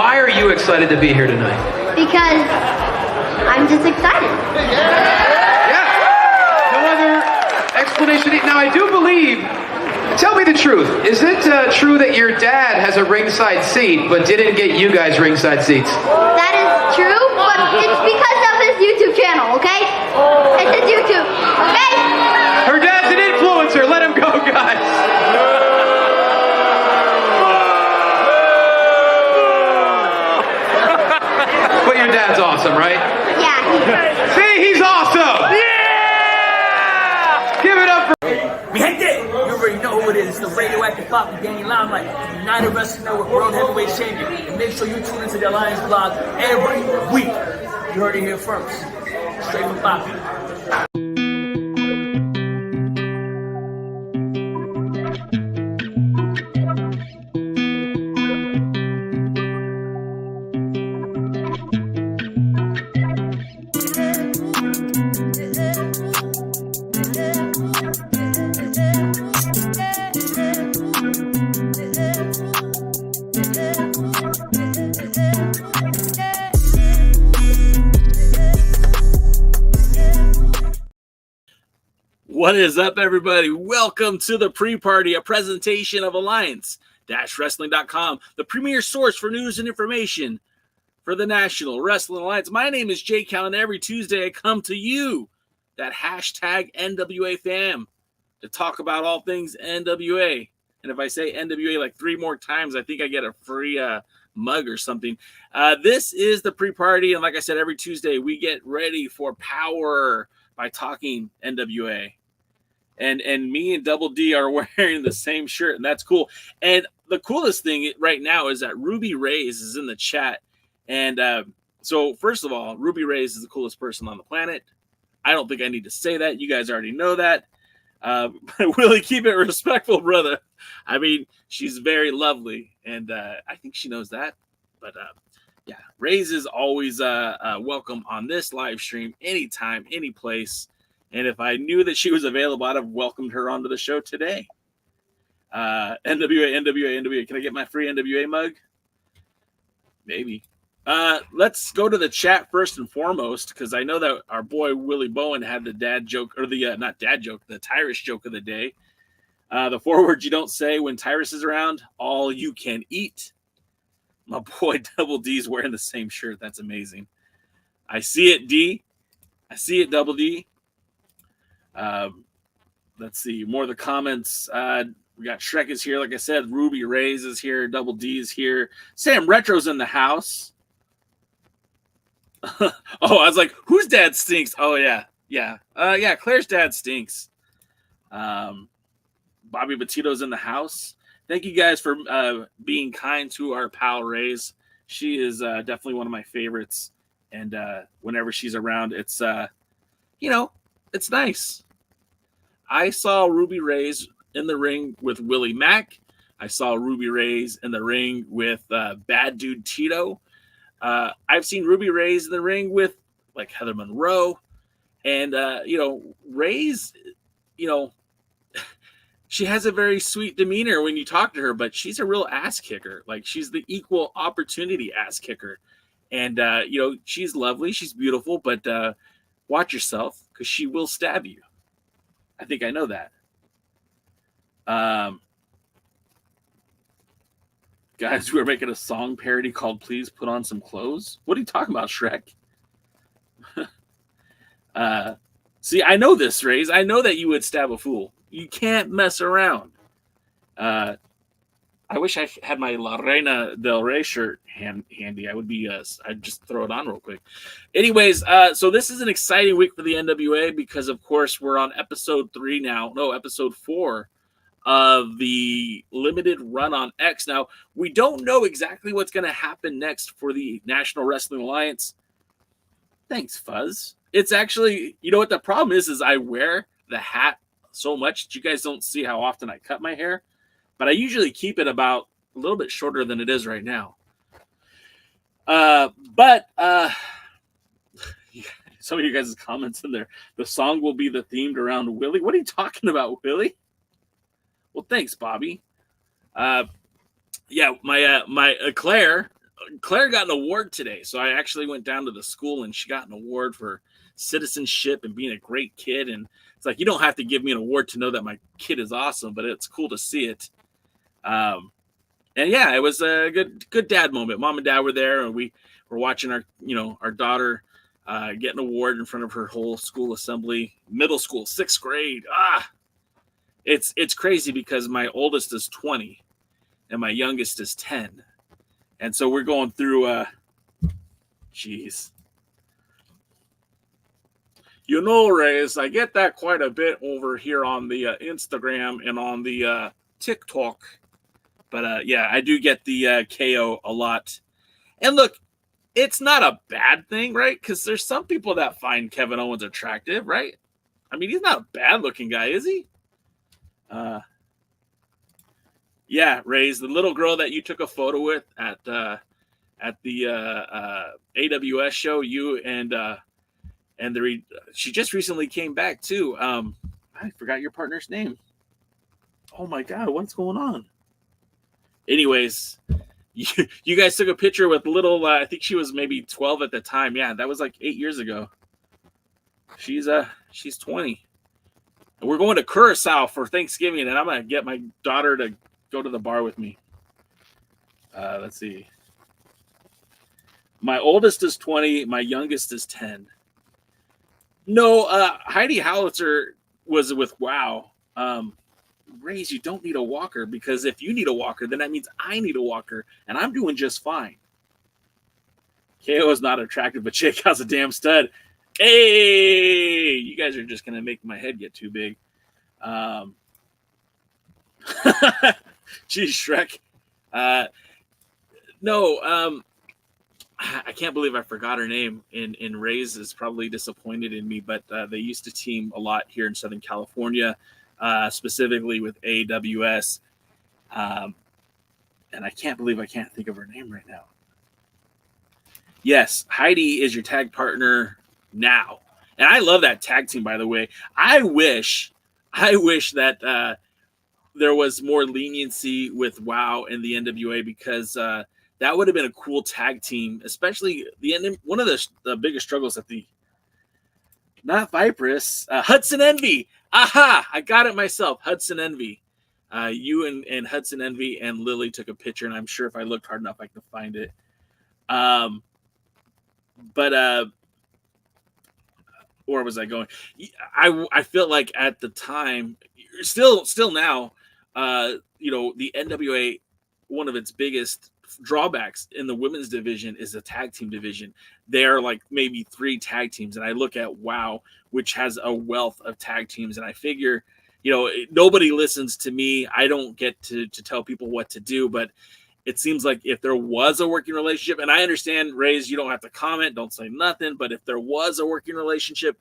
why are you excited to be here tonight? Because I'm just excited. Yeah. No other explanation. Now, I do believe, tell me the truth. Is it true that your dad has a ringside seat, but didn't get you guys ringside seats? That is true, but it's because of his YouTube channel, okay? It's his YouTube, okay? Her dad's an influencer. Let him go, guys. But your dad's awesome, right? Yeah. See, he's awesome. Yeah! Give it up for... We hate it! You already know who it is. It's the radioactive pop with Danni Limelight, United Wrestling Network World Heavyweight Champion. And make sure you tune into the Alliance blog every week. You heard it here first. Straight from Poppy. What is up, everybody? Welcome to the Pre-Party, a presentation of Alliance-Wrestling.com, the premier source for news and information for the National Wrestling Alliance. My name is Jay Cal, and every Tuesday I come to you, that hashtag NWA fam, to talk about all things NWA. And if I say NWA like 3 more times, I think I get a free mug or something. This is the Pre-Party, and like I said, every Tuesday we get ready for POWERRR by talking NWA. And me and Double D are wearing the same shirt, and that's cool. And the coolest thing right now is that Ruby Reyes is in the chat. And so, first of all, Ruby Reyes is the coolest person on the planet. I don't think I need to say that. You guys already know that. Willie, keep it respectful, brother. I mean, she's very lovely, and I think she knows that. But, yeah, Reyes is always welcome on this live stream anytime, any place. And if I knew that she was available, I'd have welcomed her onto the show today. NWA. Can I get my free NWA mug? Maybe. Let's go to the chat first and foremost, because I know that our boy Willie Bowen had the dad joke, or the, not dad joke, the Tyrus joke of the day. The 4 words you don't say when Tyrus is around: all you can eat. My boy Double D's wearing the same shirt. That's amazing. I see it, D. I see it, Double D. Let's see more of the comments. We got Shrek is here, like I said. Ruby Reyes is here. Double D is here. Sam Retro's in the house. Oh, I was like, whose dad stinks? Oh yeah. Yeah, Claire's dad stinks. Bobby Batito's in the house. Thank you guys for being kind to our pal Reyes. She is definitely one of my favorites, and whenever she's around, it's it's nice. I saw Ruby Reyes in the ring with Willie Mack. I saw Ruby Reyes in the ring with Bad Dude Tito. I've seen Ruby Reyes in the ring with like Heather Monroe. And, Reyes, she has a very sweet demeanor when you talk to her, but she's a real ass kicker. Like, she's the equal opportunity ass kicker. And, she's lovely. She's beautiful, but watch yourself, because she will stab you. I think I know that. Guys, we're making a song parody called Please Put On Some Clothes. What are you talking about, Shrek? See, I know this, Reyes. I know that you would stab a fool. You can't mess around. I wish I had my La Reina del Rey shirt handy. I would be, I'd just throw it on real quick. Anyways, so this is an exciting week for the NWA because, of course, we're on episode 3 now. No, episode 4 of the limited run on X. Now, we don't know exactly what's going to happen next for the National Wrestling Alliance. Thanks, Fuzz. It's actually, you know what the problem is I wear the hat so much that you guys don't see how often I cut my hair. But I usually keep it about a little bit shorter than it is right now. But some of you guys' comments in there. The song will be the themed around Willie. What are you talking about, Willie? Well, thanks, Bobby. Yeah, my Claire Claire got an award today. So I actually went down to the school and she got an award for citizenship and being a great kid. And it's like, you don't have to give me an award to know that my kid is awesome, but it's cool to see it. And yeah, it was a good dad moment. Mom and dad were there, and we were watching our daughter get an award in front of her whole school assembly, middle school, 6th grade. It's crazy because my oldest is 20 and my youngest is 10. And so we're going through, geez. You know, Reyes, I get that quite a bit over here on the Instagram and on the TikTok. But yeah, I do get the KO a lot. And look, it's not a bad thing, right? Because there's some people that find Kevin Owens attractive, right? I mean, he's not a bad-looking guy, is he? Yeah, Reyes, the little girl that you took a photo with at the AWS show, you and she just recently came back too. I forgot your partner's name. Oh my God, what's going on? Anyways, you guys took a picture with little. I think she was maybe 12 at the time. Yeah, that was like 8 years ago. She's 20. And we're going to Curacao for Thanksgiving, and I'm gonna get my daughter to go to the bar with me. Let's see. My oldest is 20. My youngest is 10. No, Heidi Howitzer was with WoW. Reyes, you don't need a walker, because if you need a walker, then that means I need a walker, and I'm doing just fine. KO is not attractive, but Jake has a damn stud. Hey, you guys are just gonna make my head get too big. Geez, Shrek. No, I can't believe I forgot her name. And Reyes is probably disappointed in me, but they used to team a lot here in Southern California, specifically with AWS. And I can't believe I can't think of her name right now. Yes, Heidi is your tag partner now. And I love that tag team, by the way. I wish that there was more leniency with WoW and the NWA, because that would have been a cool tag team, especially one of the biggest struggles at the not Viperous, Hudson Envy. Aha! I got it myself. Hudson Envy. You and Hudson Envy and Lily took a picture, and I'm sure if I looked hard enough, I could find it. But where was I going? I feel like at the time, still now, the NWA, one of its biggest drawbacks in the women's division is the tag team division. There are like maybe 3 tag teams, and I look at WoW, which has a wealth of tag teams, and I figure, nobody listens to me. I don't get to tell people what to do, but it seems like if there was a working relationship, and I understand, Reyes, you don't have to comment, don't say nothing, but if there was a working relationship,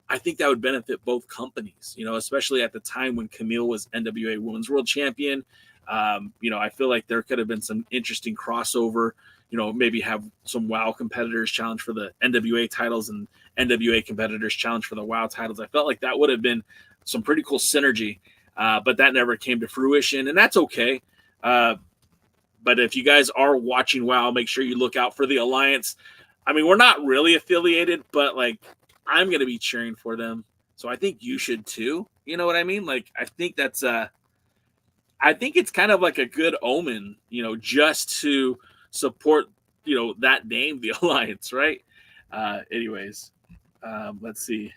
I think that would benefit both companies, especially at the time when Camille was NWA Women's World Champion. I feel like there could have been some interesting crossover, maybe have some WoW competitors challenge for the NWA titles and NWA competitors challenge for the WoW titles. I felt like that would have been some pretty cool synergy, but that never came to fruition, and that's okay. But if you guys are watching WoW, make sure you look out for the Alliance. I mean, we're not really affiliated, but like, I'm going to be cheering for them. So I think you should too. You know what I mean? Like, I think that's I think it's kind of like a good omen, just to support, that name, the Alliance, right? Anyways, let's see.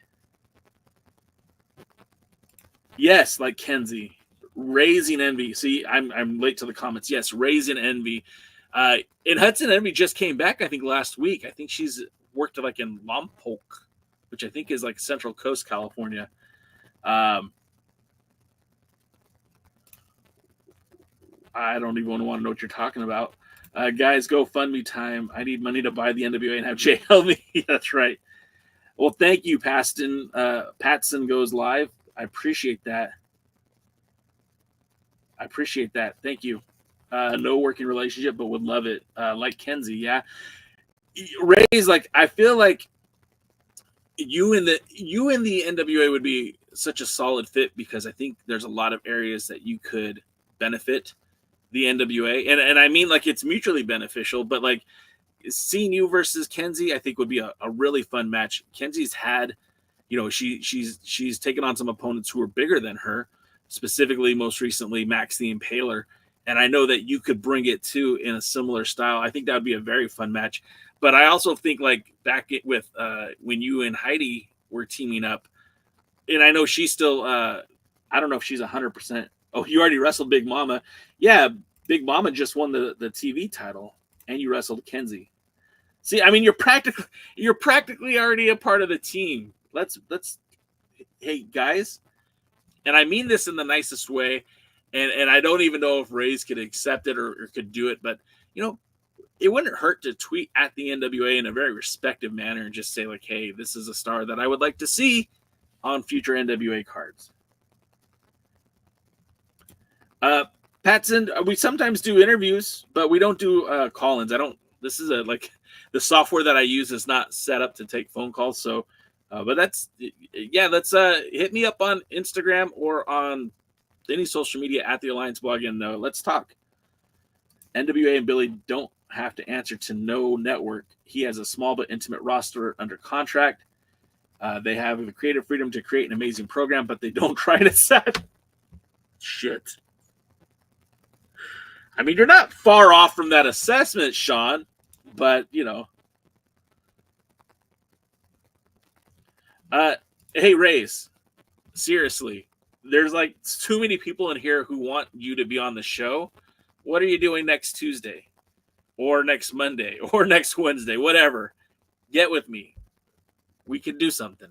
Yes, like Kenzie. Raising Envy. See, I'm late to the comments. Yes, Raising Envy. And Hudson Envy just came back, I think, last week. I think she's worked like in Lompoc, which I think is like Central Coast, California. I don't even want to know what you're talking about. Guys, GoFundMe time. I need money to buy the NWA and have Jay help me. That's right. Well, thank you, Paston. Patson goes live. I appreciate that. Thank you. No working relationship, but would love it. Like Kenzie, yeah. Reyes, like, I feel like you and the NWA would be such a solid fit, because I think there's a lot of areas that you could benefit. the NWA, and I mean like it's mutually beneficial, but like seeing you versus Kenzie, I think would be a really fun match. Kenzie's had, you know, she's taken on some opponents who are bigger than her, specifically most recently Max the Impaler, and I know that you could bring it too in a similar style. I think that would be a very fun match. But I also think like back with when you and Heidi were teaming up, and I know she's still I don't know if she's 100%. Oh, you already wrestled Big Mama. Yeah, Big Mama just won the TV title, and you wrestled Kenzie. See, I mean, you're practically already a part of the team. Let's hey guys, and I mean this in the nicest way, and I don't even know if Raze could accept it or could do it, but you know, it wouldn't hurt to tweet at the NWA in a very respectful manner and just say like, hey, this is a star that I would like to see on future NWA cards. Patson, we sometimes do interviews, but we don't do call-ins. This is the software that I use is not set up to take phone calls. So, but let's hit me up on Instagram or on any social media at the Alliance blog, and let's talk. NWA and Billy don't have to answer to no network. He has a small but intimate roster under contract. They have the creative freedom to create an amazing program, but they don't try to set shit. I mean, you're not far off from that assessment, Sean, but, you know. Hey, Raze, seriously, there's like too many people in here who want you to be on the show. What are you doing next Tuesday or next Monday or next Wednesday, whatever? Get with me. We could do something.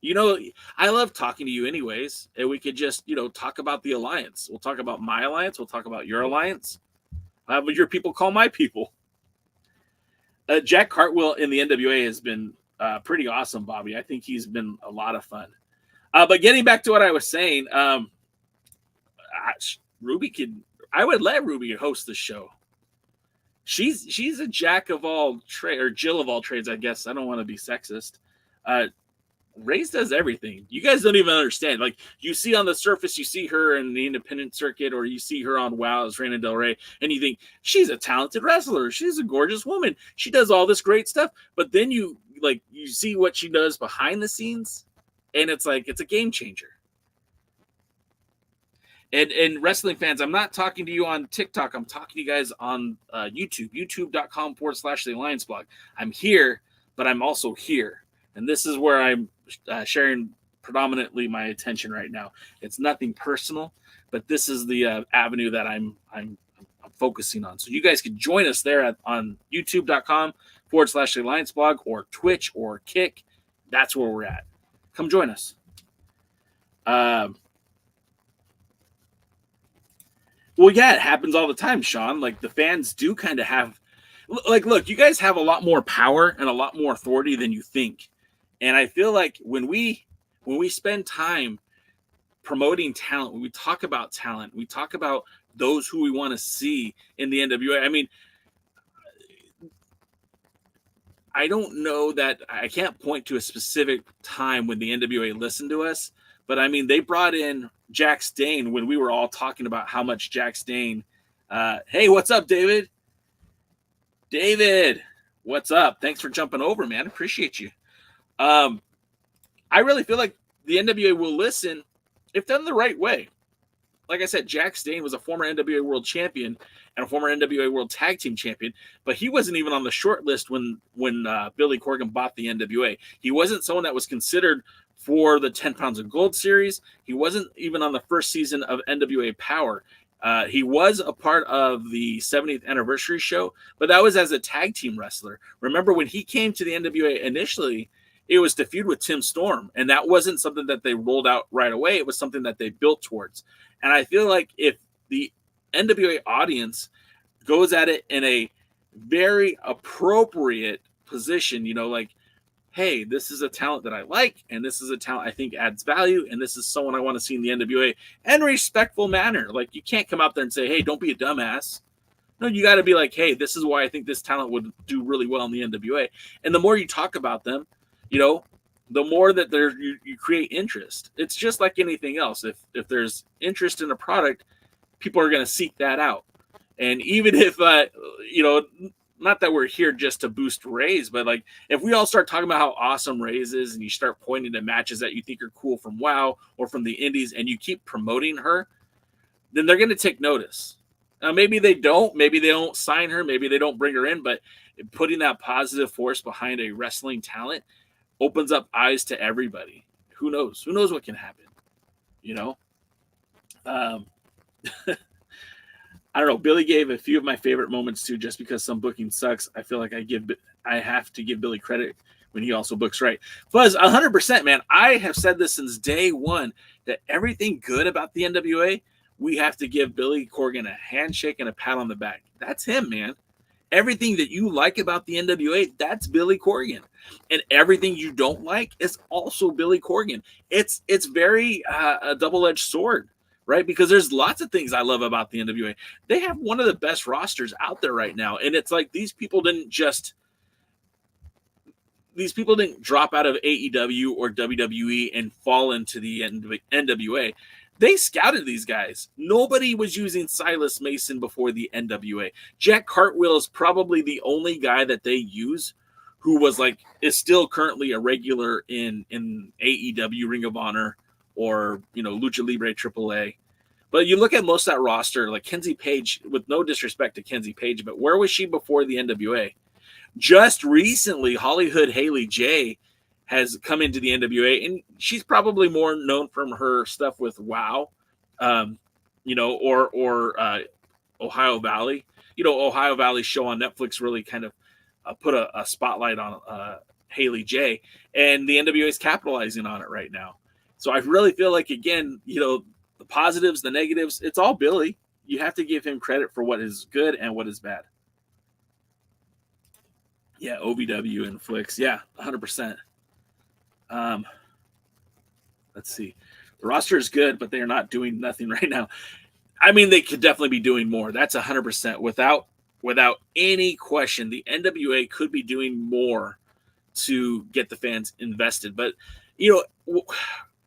You know, I love talking to you anyways, and we could just, you know, talk about the alliance. We'll talk about my alliance. We'll talk about your alliance. But your people call my people. Jack Cartwheel in the NWA has been pretty awesome, Bobby. I think he's been a lot of fun. But getting back to what I was saying, I would let Ruby host the show. She's a jack of all trades, or Jill of all trades, I guess. I don't want to be sexist. Raze does everything. You guys don't even understand. Like, you see on the surface, you see her in the independent circuit, or you see her on WoW as Reina Del Rey, and you think, she's a talented wrestler. She's a gorgeous woman. She does all this great stuff. But then you see what she does behind the scenes, and it's like, it's a game changer. And wrestling fans, I'm not talking to you on TikTok. I'm talking to you guys on YouTube, youtube.com/The Alliance Blog. I'm here, but I'm also here. And this is where I'm sharing predominantly my attention right now. It's nothing personal, but this is the avenue that I'm focusing on. So you guys can join us there on youtube.com/The Alliance Blog, or Twitch or Kick. That's where we're at. Come join us. Well, yeah, it happens all the time, Sean. Like, the fans do kind of have, like, look, you guys have a lot more power and a lot more authority than you think. And I feel like when we spend time promoting talent, when we talk about talent, we talk about those who we want to see in the NWA. I mean, I don't know that I can't point to a specific time when the NWA listened to us, but I mean, they brought in Jack Stain when we were all talking about how much Jack Stain. Hey, what's up, David? David, what's up? Thanks for jumping over, man. Appreciate you. I really feel like the NWA will listen if done the right way. Like I said, Jack Stain was a former NWA World Champion and a former NWA World Tag Team Champion, but he wasn't even on the short list when Billy Corgan bought the NWA. He wasn't someone that was considered for the 10 Pounds of Gold series. He wasn't even on the first season of NWA Power. He was a part of the 70th anniversary show, but that was as a tag team wrestler. Remember, when he came to the NWA initially, it was to feud with Tim Storm, and that wasn't something that they rolled out right away. It was something that they built towards. And I feel like if the NWA audience goes at it in a very appropriate position, you know, like, hey, this is a talent that I like, and this is a talent I think adds value, and this is someone I want to see in the NWA, and respectful manner. Like, you can't come out there and say, hey, don't be a dumbass. No, you got to be like, hey, this is why I think this talent would do really well in the NWA. And the more you talk about them, you know, the more that you create interest. It's just like anything else. If there's interest in a product, people are going to seek that out. And even if, you know, not that we're here just to boost Rays, but like if we all start talking about how awesome Rays is and you start pointing to matches that you think are cool from WoW or from the indies and you keep promoting her, then they're going to take notice. Now, maybe they don't sign her, maybe they don't bring her in, but putting that positive force behind a wrestling talent opens up eyes to everybody. Who knows? Who knows what can happen? You know? I don't know. Billy gave a few of my favorite moments too, just because some booking sucks. I feel like I have to give Billy credit when he also books right. Fuzz, 100%, man. I have said this since day one that everything good about the NWA, we have to give Billy Corgan a handshake and a pat on the back. That's him, man. Everything that you like about the NWA, that's Billy Corgan. And everything you don't like is also Billy Corgan. It's very a double-edged sword, right? Because there's lots of things I love about the NWA. They have one of the best rosters out there right now. And it's like these people didn't drop out of AEW or WWE and fall into the NWA. They scouted these guys. Nobody was using Silas Mason before the NWA. Jack Cartwheel is probably the only guy that they use who is still currently a regular in AEW, Ring of Honor, or, you know, Lucha Libre AAA. But you look at most of that roster, like Kenzie Page, with no disrespect to Kenzie Page, but where was she before the NWA? Just recently, Hollywood Haley J has come into the NWA, and she's probably more known from her stuff with WoW, you know, or Ohio Valley. You know, Ohio Valley's show on Netflix really kind of put a spotlight on Haley J, and the NWA is capitalizing on it right now. So I really feel like, again, you know, the positives, the negatives, it's all Billy. You have to give him credit for what is good and what is bad. Yeah, OVW and Flicks. Yeah, 100%. Let's see. The roster is good, but they are not doing nothing right now. I mean, they could definitely be doing more. That's 100%. Without any question, the NWA could be doing more to get the fans invested. But, you know,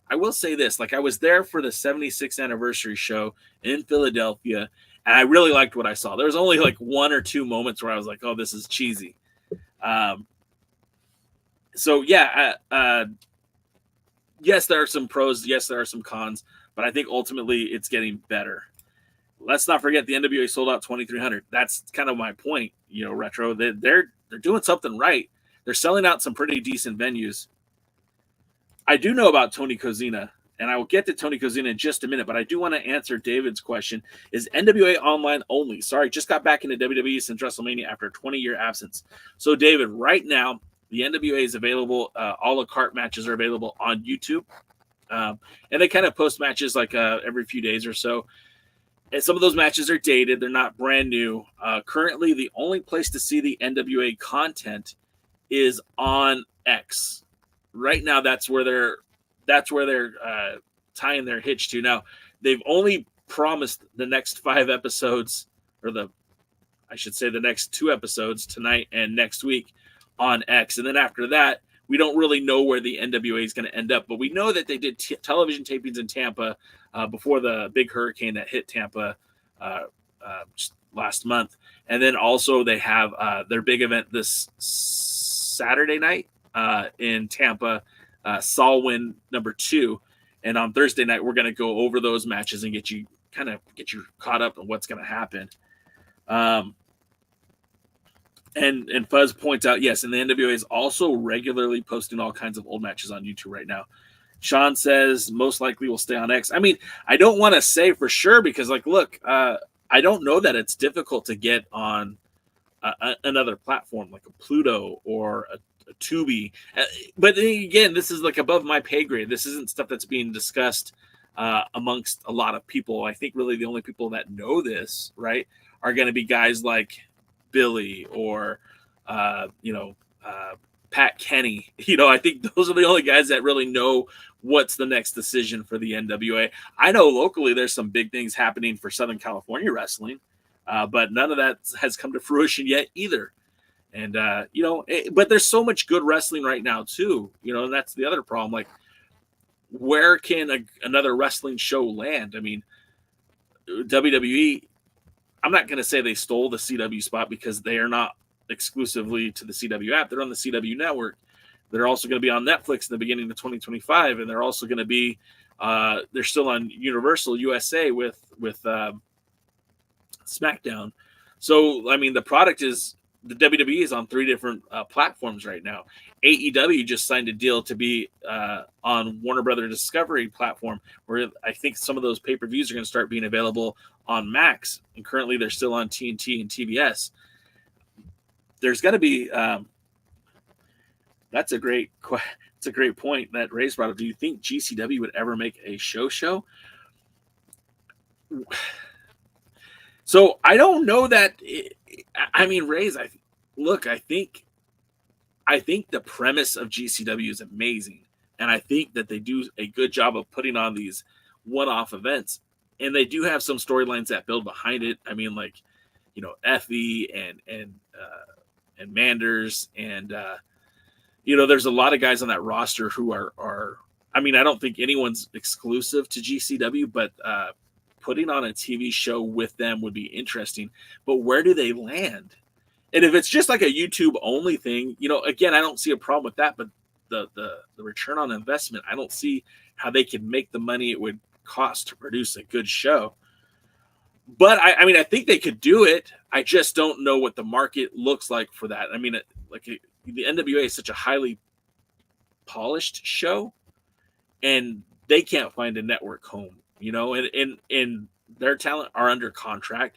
I will say this. Like, I was there for the 76th anniversary show in Philadelphia, and I really liked what I saw. There was only like one or two moments where I was like, oh, this is cheesy. So, yeah, yes, there are some pros. Yes, there are some cons. But I think ultimately it's getting better. Let's not forget the NWA sold out 2,300. That's kind of my point, you know, Retro. They're doing something right. They're selling out some pretty decent venues. I do know about Tony Kozina, and I will get to Tony Kozina in just a minute, but I do want to answer David's question. Is NWA online only? Sorry, just got back into WWE since WrestleMania after a 20-year absence. So, David, right now, the NWA is available. A la carte matches are available on YouTube. And they kind of post matches like every few days or so. And some of those matches are dated. They're not brand new. Currently, the only place to see the NWA content is on X. Right now, that's where they're tying their hitch to. Now, they've only promised the next 5 episodes, or the next 2 episodes tonight and next week on X. And then after that, we don't really know where the NWA is going to end up. But we know that they did television tapings in Tampa before the big hurricane that hit Tampa just last month. And then also they have their big event this Saturday night in Tampa, Solwyn #2. And on Thursday night, we're going to go over those matches and get you caught up on what's going to happen. And Fuzz points out, yes, and the NWA is also regularly posting all kinds of old matches on YouTube right now. Sean says most likely will stay on X. I mean, I don't want to say for sure because, like, look, I don't know that it's difficult to get on another platform like a Pluto or a Tubi. But again, this is like above my pay grade. This isn't stuff that's being discussed amongst a lot of people. I think really the only people that know this, right, are going to be guys like Billy or, Pat Kenny. You know, I think those are the only guys that really know what's the next decision for the NWA. I know locally there's some big things happening for Southern California wrestling, but none of that has come to fruition yet either. And, but there's so much good wrestling right now too, and that's the other problem. Like, where can another wrestling show land? I mean, WWE, I'm not going to say they stole the CW spot because they are not exclusively to the CW app. They're on the CW network. They're also going to be on Netflix in the beginning of 2025, and they're also going to be they're still on Universal USA with SmackDown. So I mean, the product is the WWE is on 3 different platforms right now. AEW just signed a deal to be on Warner Brothers Discovery platform, where I think some of those pay-per-views are going to start being available on Max, and currently they're still on TNT and TBS. There's going to be that's a great point that Ray's brought up. Do you think GCW would ever make a show? So I don't know that. I mean, Ray's. I think the premise of GCW is amazing, and I think that they do a good job of putting on these one-off events, and they do have some storylines that build behind it. I mean, like, you know, Effie and Manders, and you know, there's a lot of guys on that roster who are. I mean, I don't think anyone's exclusive to GCW, but putting on a TV show with them would be interesting. But where do they land? And if it's just like a YouTube only thing, you know, again, I don't see a problem with that. But the return on investment, I don't see how they can make the money it would cost to produce a good show. But I mean, I think they could do it. I just don't know what the market looks like for that. I mean, the NWA is such a highly polished show, and they can't find a network home, you know, and their talent are under contract.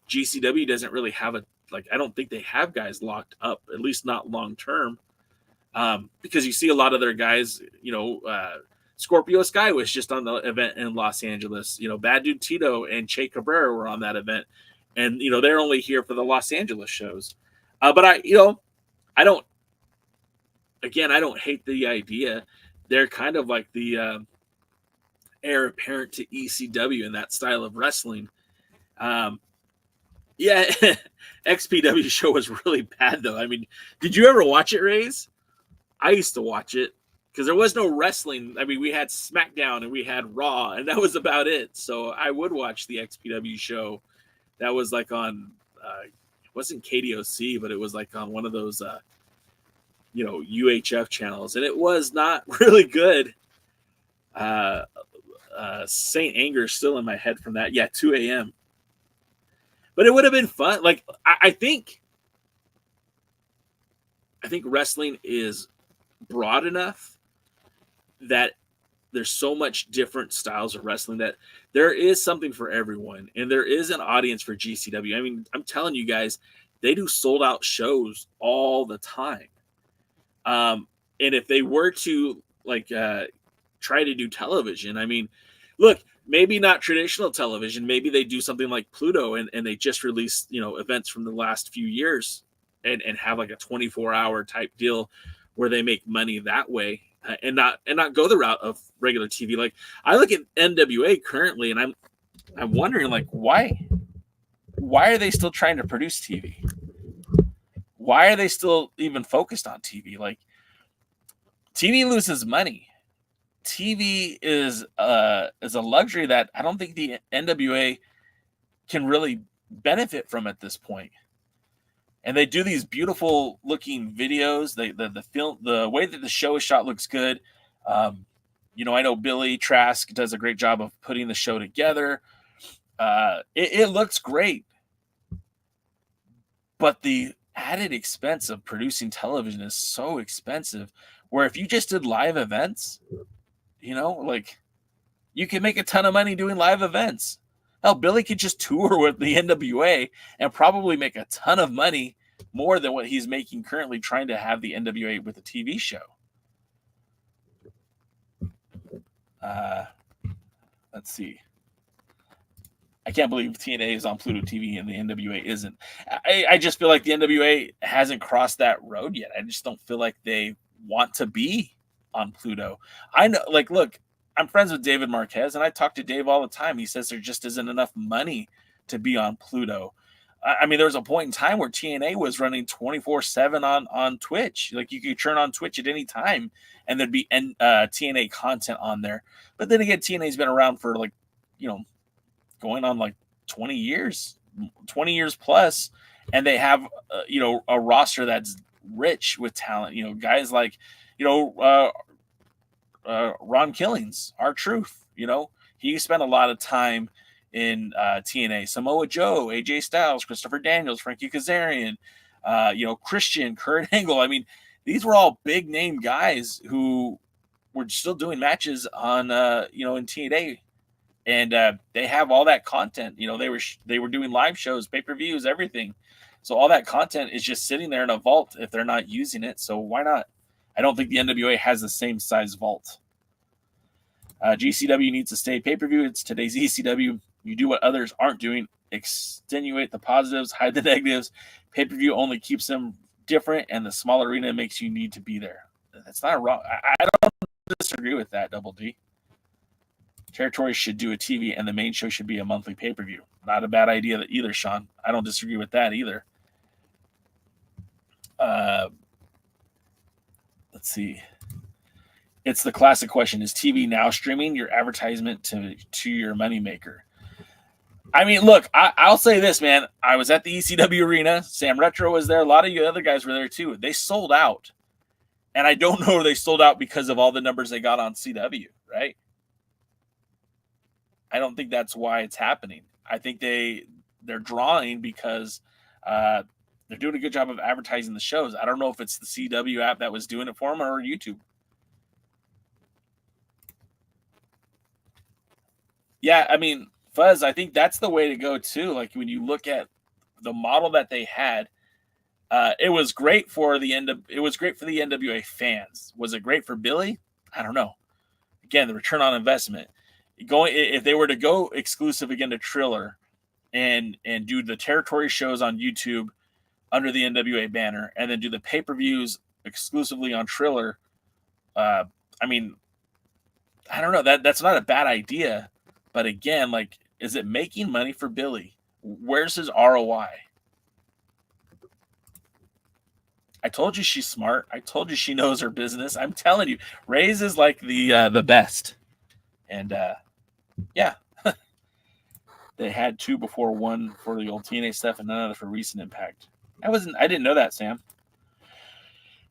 GCW doesn't really have I don't think they have guys locked up, at least not long term, because you see a lot of their guys, you know, Scorpio Sky was just on the event in Los Angeles. You know, Bad Dude Tito and Che Cabrera were on that event, and you know, they're only here for the Los Angeles shows. But I don't hate the idea. They're kind of like the heir apparent to ECW in that style of wrestling. Yeah, XPW show was really bad, though. I mean, did you ever watch it, Rays? I used to watch it because there was no wrestling. I mean, we had SmackDown and we had Raw, and that was about it. So I would watch the XPW show. That was like on, it wasn't KDOC, but it was like on one of those, you know, UHF channels, and it was not really good. Saint Anger is still in my head from that. Yeah, 2 a.m. But it would have been fun. Like, I think wrestling is broad enough that there's so much different styles of wrestling that there is something for everyone, and there is an audience for GCW. I mean, I'm telling you guys, they do sold out shows all the time. And if they were to try to do television, I mean, look, maybe not traditional television. Maybe they do something like Pluto and they just release, you know, events from the last few years and have like a 24-hour type deal where they make money that way and not go the route of regular TV. Like, I look at NWA currently and I'm wondering, like, why are they still trying to produce TV? Why are they still even focused on TV? Like, TV loses money. TV is a luxury that I don't think the NWA can really benefit from at this point. And they do these beautiful looking videos. The film, the way that the show is shot looks good. You know, I know Billy Trask does a great job of putting the show together. It looks great, but the added expense of producing television is so expensive. Where if you just did live events, you know, like, you can make a ton of money doing live events. Hell, Billy could just tour with the NWA and probably make a ton of money, more than what he's making currently trying to have the NWA with a TV show. Let's see. I can't believe TNA is on Pluto TV and the NWA isn't. I just feel like the NWA hasn't crossed that road yet. I just don't feel like they want to be on Pluto. I know, like, look, I'm friends with David Marquez, and I talk to Dave all the time. He says there just isn't enough money to be on Pluto. I mean, there was a point in time where TNA was running 24/7 on Twitch. Like, you could turn on Twitch at any time, and there'd be TNA content on there. But then again, TNA's been around for, like, you know, going on like 20 years plus, and they have a roster that's rich with talent. Guys like Ron Killings, R-Truth. He spent a lot of time in TNA. Samoa Joe, AJ Styles, Christopher Daniels, Frankie Kazarian, Christian, Kurt Angle. I mean, these were all big name guys who were still doing matches on in TNA, and they have all that content. They were doing live shows, pay-per-views, everything. So all that content is just sitting there in a vault if they're not using it. So why not? I don't think the NWA has the same size vault. GCW needs to stay pay-per-view. It's today's ECW. You do what others aren't doing. Extenuate the positives, hide the negatives. Pay-per-view only keeps them different, and the small arena makes you need to be there. That's not wrong. I don't disagree with that, Double D. Territories should do a TV, and the main show should be a monthly pay-per-view. Not a bad idea either, Sean. I don't disagree with that either. Let's see. It's the classic question: is TV now streaming your advertisement to your moneymaker? I mean, look, I'll say this, man. I was at the ECW arena. Sam Retro was there. A lot of you other guys were there too. They sold out. And I don't know if they sold out because of all the numbers they got on CW, right? I don't think that's why it's happening. I think they're drawing because they're doing a good job of advertising the shows. I don't know if it's the CW app that was doing it for them or YouTube. Yeah, I mean, Fuzz, I think that's the way to go too. Like when you look at the model that they had, it was great for the NWA fans. Was it great for Billy? I don't know. Again, the return on investment. If they were to go exclusive again to Triller and do the territory shows on YouTube under the NWA banner, and then do the pay-per-views exclusively on Triller, I mean, I don't know. That's not a bad idea. But again, like, is it making money for Billy? Where's his ROI? I told you she's smart. I told you she knows her business. I'm telling you, Ray's is like the best. And yeah, they had 2 before 1 for the old TNA stuff, and none of it for recent Impact. I didn't know that, Sam.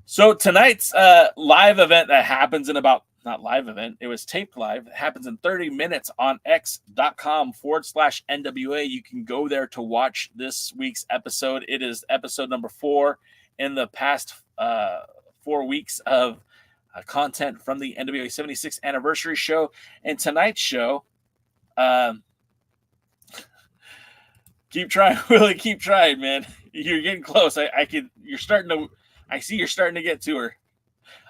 So tonight's live event that happens in about. Not live event. It was taped live. It happens in 30 minutes on x.com/NWA. You can go there to watch this week's episode. It is episode number 4 in the past 4 weeks of content from the NWA 76th anniversary show. And tonight's show, keep trying, Willie, keep trying, man. You're getting close. I see you're starting to get to her.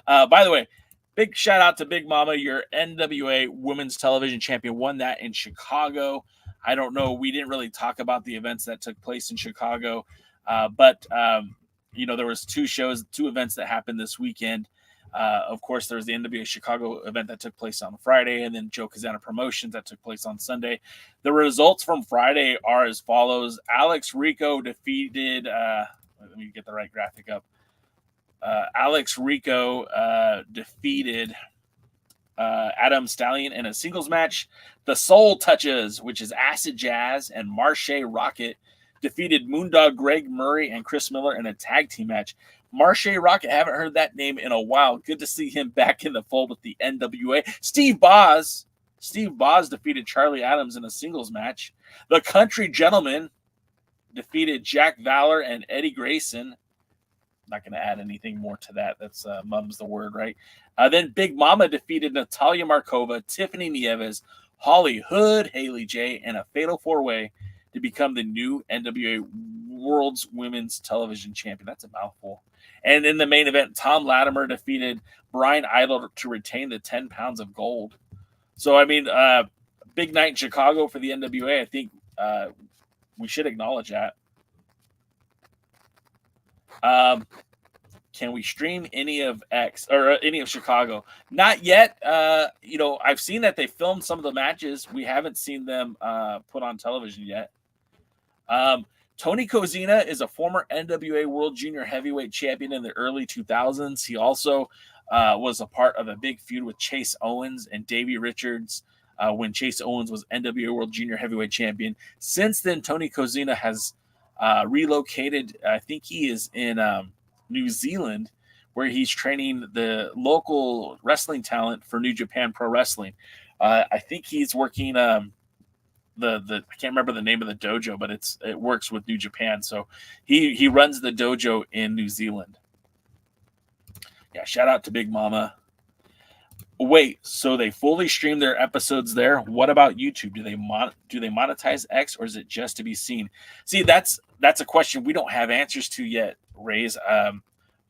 By the way, big shout out to Big Mama, your NWA Women's Television Champion. Won that in Chicago. I don't know. We didn't really talk about the events that took place in Chicago. But there was 2 events that happened this weekend. Of course, there was the NWA Chicago event that took place on Friday, and then Joe Kazana Promotions that took place on Sunday. The results from Friday are as follows. Alex Rico defeated, let me get the right graphic up. Alex Rico defeated Adam Stallion in a singles match. The Soul Touches, which is Acid Jazz and Marche Rocket, defeated Moondog Greg Murray and Chris Miller in a tag team match. Marche Rocket, haven't heard that name in a while. Good to see him back in the fold with the NWA. Steve Boz defeated Charlie Adams in a singles match. The Country Gentlemen defeated Jack Valor and Eddie Grayson. Not going to add anything more to that. That's mum's the word, right? Then Big Mama defeated Natalia Markova, Tiffany Nieves, Holly Hood, Haley J, and a fatal 4-way to become the new NWA World's Women's Television Champion. That's a mouthful. And in the main event, Tom Latimer defeated Brian Idol to retain the 10 pounds of gold. So, I mean, big night in Chicago for the NWA. I think we should acknowledge that. Can we stream any of any of Chicago? Not yet. I've seen that they filmed some of the matches. We haven't seen them put on television yet. Tony Kozina is a former NWA World Junior Heavyweight Champion in the early 2000s. He also was a part of a big feud with Chase Owens and Davey Richards when Chase Owens was NWA World Junior Heavyweight Champion. Since then, Tony Kozina has relocated. I think he is in New Zealand, where he's training the local wrestling talent for New Japan Pro Wrestling. I think he's working I can't remember the name of the dojo, but it works with New Japan. So he runs the dojo in New Zealand. Yeah, shout out to Big Mama. Wait, so they fully stream their episodes there? What about YouTube? Do they monetize X, or is it just to be seen? See, that's a question we don't have answers to yet, Rays.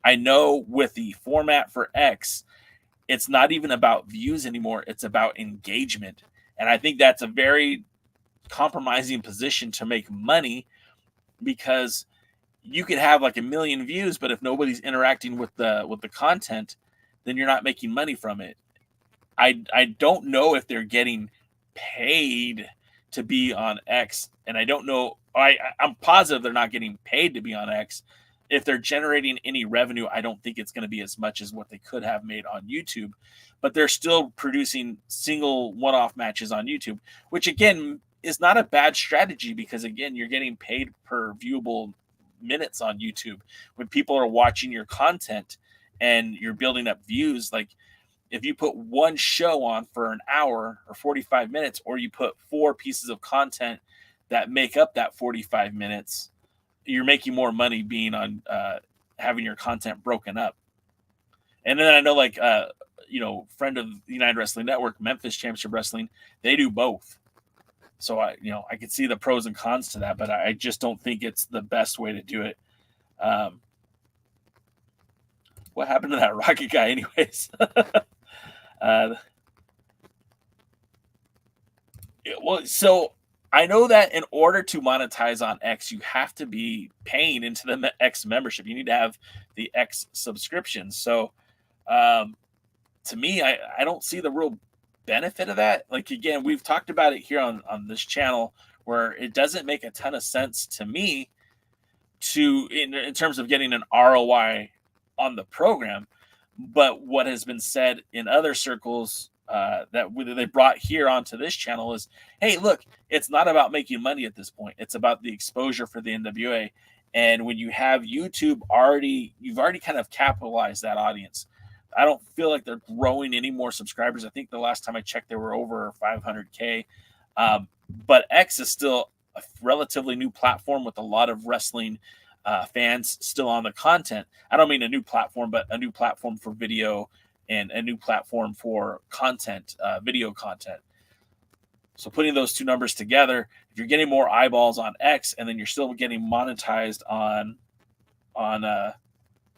I know with the format for X, it's not even about views anymore. It's about engagement. And I think that's a very compromising position to make money, because you could have like 1 million views, but if nobody's interacting with the content, then you're not making money from it. I don't know if they're getting paid to be on X, and I don't know. I'm positive they're not getting paid to be on X. If they're generating any revenue, I don't think it's going to be as much as what they could have made on YouTube, but they're still producing single one-off matches on YouTube, which again is not a bad strategy, because again, you're getting paid per viewable minutes on YouTube. When people are watching your content and you're building up views, like if you put one show on for an hour or 45 minutes, or you put 4 pieces of content that make up that 45 minutes, you're making more money being on having your content broken up. And then I know, like, friend of the United Wrestling Network, Memphis Championship Wrestling, they do both. So I could see the pros and cons to that, but I just don't think it's the best way to do it. What happened to that Rocket guy anyways? So I know that in order to monetize on X, you have to be paying into the X membership. You need to have the X subscription. So to me, I don't see the real benefit of that. Like, again, we've talked about it here on this channel, where it doesn't make a ton of sense to me in terms of getting an ROI on the program. But what has been said in other circles that they brought here onto this channel is, hey, look, it's not about making money at this point. It's about the exposure for the NWA. And when you have YouTube you've already kind of capitalized that audience. I don't feel like they're growing any more subscribers. I think the last time I checked, they were over 500K. But X is still a relatively new platform with a lot of wrestling fans still on the content. I don't mean a new platform, but a new platform for video and a new platform for content, video content. So putting those two numbers together, if you're getting more eyeballs on X and then you're still getting monetized on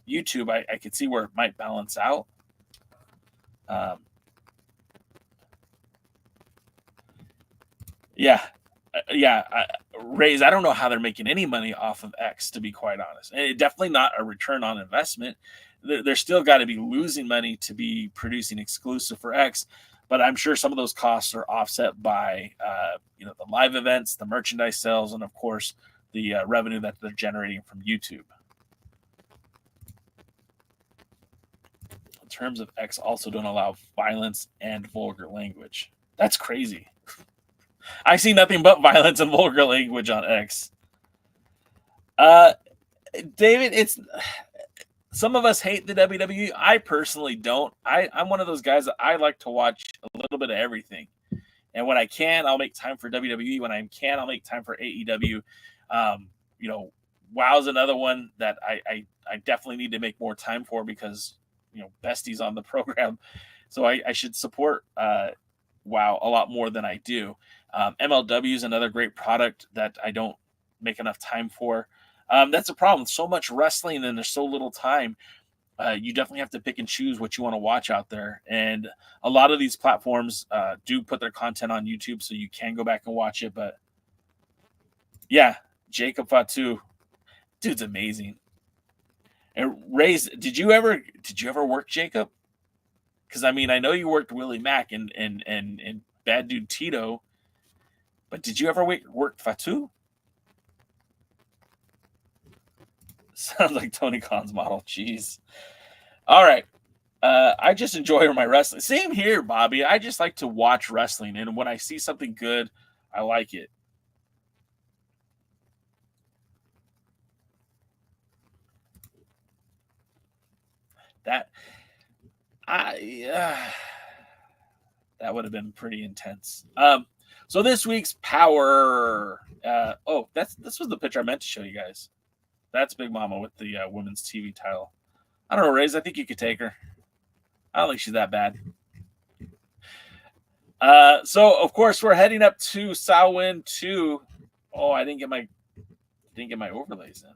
YouTube, I could see where it might balance out. Rays, I don't know how they're making any money off of X, to be quite honest. And it's definitely not a return on investment. They're still got to be losing money to be producing exclusive for X, but I'm sure some of those costs are offset by the live events, the merchandise sales, and of course the revenue that they're generating from YouTube. Terms of X also don't allow violence and vulgar language. That's crazy. I see nothing but violence and vulgar language on X. David, it's some of us hate the WWE. I personally don't. I'm one of those guys that I like to watch a little bit of everything. And when I can, I'll make time for WWE. When I can, I'll make time for AEW. WoW's another one that I definitely need to make more time for, because Bestie's on the program, so I should support WoW a lot more than I do. MLW is another great product that I don't make enough time for. That's a problem. So much wrestling and there's so little time. You definitely have to pick and choose what you want to watch out there. And a lot of these platforms do put their content on YouTube, so you can go back and watch it. But yeah, Jacob Fatu, dude's amazing. And Rays, did you ever work Jacob? Because I know you worked Willie Mack and Bad Dude Tito, but did you ever work Fatu? Sounds like Tony Khan's model. Jeez. All right. I just enjoy my wrestling. Same here, Bobby. I just like to watch wrestling, and when I see something good, I like it. That would have been pretty intense. So this week's POWERRR. This was the picture I meant to show you guys. That's Big Mama with the women's TV title. I don't know, Raze. I think you could take her. I don't think she's that bad. So of course we're heading up to Samhain 2. Oh, I didn't get my overlays in.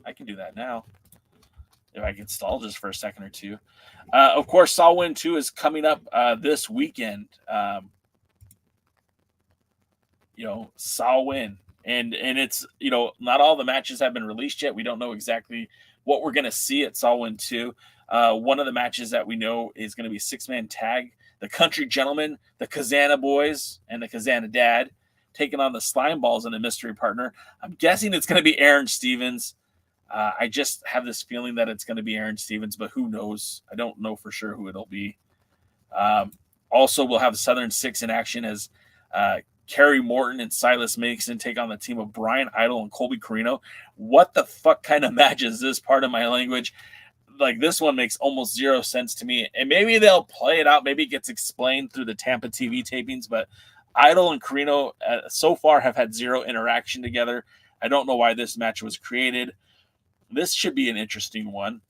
I can do that now. If I can stall just for a second or two. Of course, Samhain 2 is coming up this weekend. Samhain. And it's, not all the matches have been released yet. We don't know exactly what we're going to see at Samhain 2. One of the matches that we know is going to be a 6-man tag. The Country Gentlemen, the Kazana Boys, and the Kazana Dad taking on the Slimeballz and a mystery partner. I'm guessing it's going to be Aaron Stevens. I just have this feeling that it's going to be Aaron Stevens, but who knows? I don't know for sure who it'll be. Also, we'll have Southern Six in action as Kerry Morton and Silas Mason take on the team of Brian Idol and Colby Carino. What the fuck kind of match is this? Part of my language. Like, this one makes almost zero sense to me. And maybe they'll play it out. Maybe it gets explained through the Tampa TV tapings. But Idol and Carino so far have had zero interaction together. I don't know why this match was created. This should be an interesting one.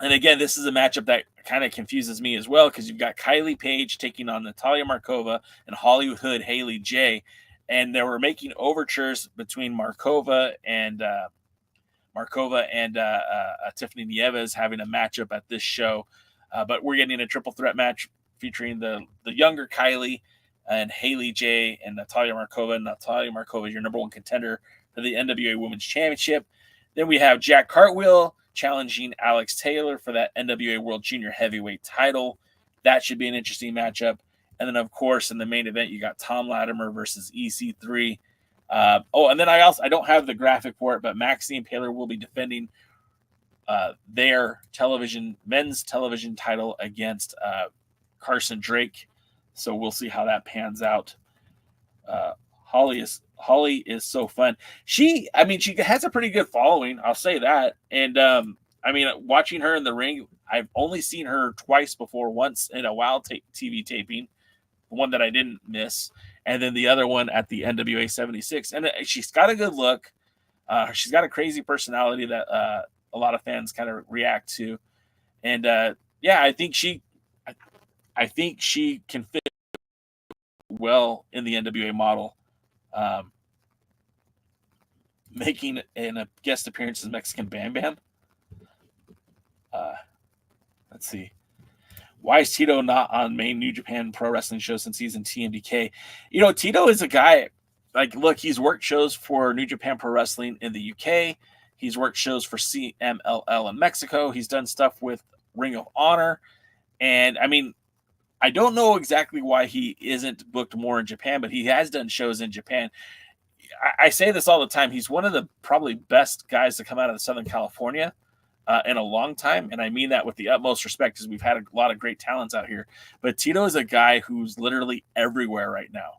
And again, this is a matchup that kind of confuses me as well, because you've got Kylie Page taking on Natalia Markova and Hollywood Hood Haley J. And they were making overtures between Markova and Tiffany Nieves having a matchup at this show. But we're getting a triple threat match featuring the younger Kylie and Haley J and Natalia Markova. And Natalia Markova is your number one contender for the NWA Women's Championship. Then we have Jack Cartwheel challenging Alex Taylor for that NWA World Junior Heavyweight title. That should be an interesting matchup. And then, of course, in the main event, you got Tom Latimer versus EC3. And then I don't have the graphic for it, but Maxine Taylor will be defending their men's television title against Carson Drake. So we'll see how that pans out. Holly is so fun. She has a pretty good following. I'll say that. And watching her in the ring, I've only seen her twice before. Once in a Wild TV taping, one that I didn't miss, and then the other one at the NWA 76. And she's got a good look. She's got a crazy personality that a lot of fans kind of react to. And I think she can fit well in the NWA model. Making a guest appearance as Mexican Bam Bam. Let's see. Why is Tito not on main New Japan Pro Wrestling show since he's in TMDK? Tito is a guy, he's worked shows for New Japan Pro Wrestling in the UK. He's worked shows for CMLL in Mexico. He's done stuff with Ring of Honor. And I don't know exactly why he isn't booked more in Japan, but he has done shows in Japan. I say this all the time. He's one of the probably best guys to come out of Southern California in a long time. And I mean that with the utmost respect, because we've had a lot of great talents out here. But Tito is a guy who's literally everywhere right now.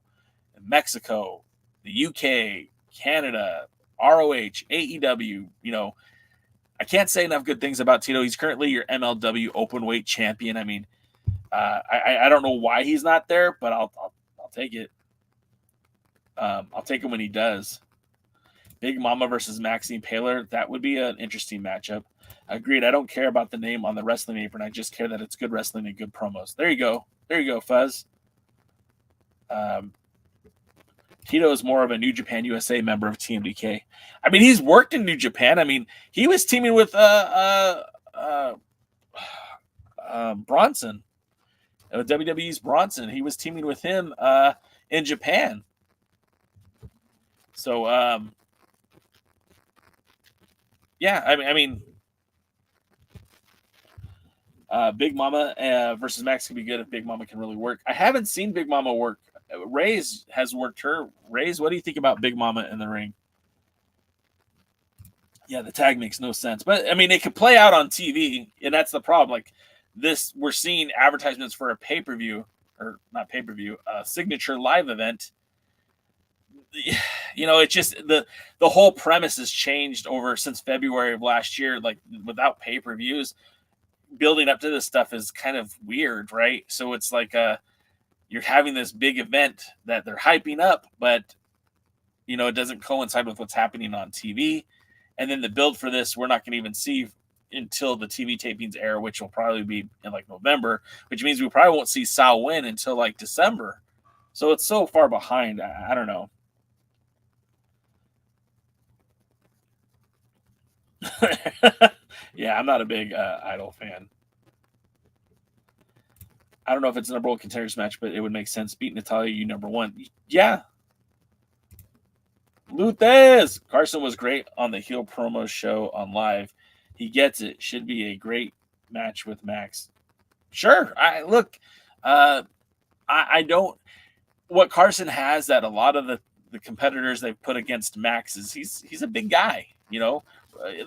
In Mexico, the UK, Canada, ROH, AEW. I can't say enough good things about Tito. He's currently your MLW openweight champion. I don't know why he's not there, but I'll take it. I'll take him when he does. Big Mama versus Maxine Taylor. That would be an interesting matchup. Agreed. I don't care about the name on the wrestling apron. I just care that it's good wrestling and good promos. There you go, Fuzz. Tito is more of a New Japan USA member of TMDK. He's worked in New Japan. He was teaming with Bronson. WWE's Bronson. He was teaming with him in Japan. So, Big Mama versus Max can be good if Big Mama can really work. I haven't seen Big Mama work. Ray's has worked her. Ray's, what do you think about Big Mama in the ring? Yeah, the tag makes no sense. But, it could play out on TV, and that's the problem. we're seeing advertisements for a pay-per-view, or not pay-per-view, a signature live event. You know, it just the whole premise has changed over since February of last year. Like, without pay-per-views, building up to this stuff is kind of weird, right? So it's like you're having this big event that they're hyping up, but you know, it doesn't coincide with what's happening on TV. And then the build for this, we're not going to even see until the TV tapings air, which will probably be in like November, which means we probably won't see Sal win until like December. So it's so far behind. I don't know. Yeah, I'm not a big Idol fan. I don't know if it's a number one contenders match, but it would make sense. Beat Natalia, you number one. Yeah. Luthez! Carson was great on the heel promo show on live. He gets it. Should be a great match with Max. Sure. I don't. What Carson has that a lot of the competitors they've put against Max is he's a big guy. You know,